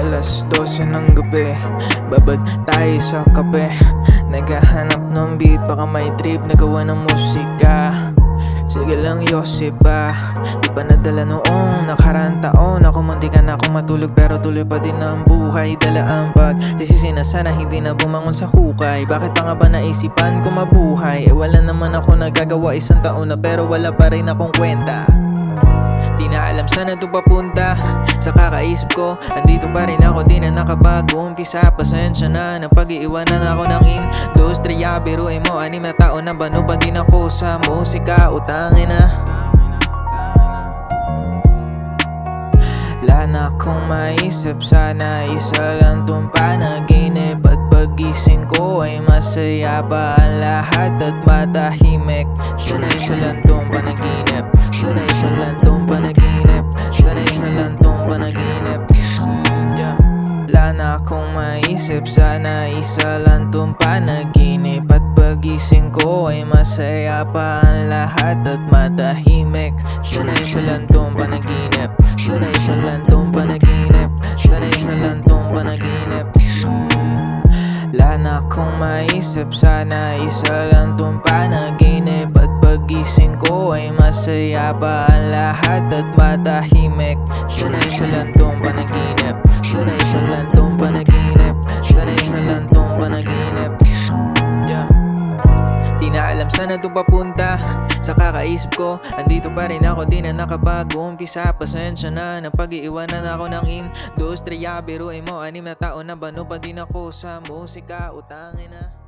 12 ng gabi, babad tayo sa kape. Naghahanap ng beat, baka may trip na gawa ng musika. Sige lang Yosip ba, di pa nadala noong nakaraan taon. Ako muntikan na akong matulog pero tuloy pa din ang buhay. Dala ang bag, sisisi na sana hindi na bumangon sa hukay. Bakit pa nga ba naisipan ko mabuhay? Wala naman ako nagagawa, isang taon na pero wala pa rin akong kwenta. Di na alam saan na ito papunta. Sa kakaisip ko, andito pa rin ako, di na nakapag-umpisa. Pasensya na, napag-iiwanan ako ng industriya. Biruin mo, 6 na taon na bano pa din ako sa musika. Utangin na, wala na akong maisip, sana isa lang tong panaginip. At pagising ko ay masaya pa ang lahat at matahimik. Sana isa lang tong panaginip, sana isa lang tong panaginip, sana isa lang tong panaginip. Yeah. Wala na akong maisip, sana isa lang tong panaginip. At pagising ko ay masaya pa ang lahat at matahimik. Sana isa lang tong panaginip, sana isa lang tong panaginip, sana isa lang tong panaginip. Wala na akong maisip, sana isa lang tong panaginip. At pagising ko ay masaya pa ang lahat at matahimik. Sana isa lang tong panaginip, sana isa lang tong panaginip, sana isa lang tong panaginip. Yeah. Di na alam saan na ito papunta. Sa kakaisip ko, andito pa rin ako, di na nakapag-umpisa. Pasensya na, napag-iiwanan ako ng industriya. Biruin mo, 6 na taon na bano pa din ako sa musika. Utangin na.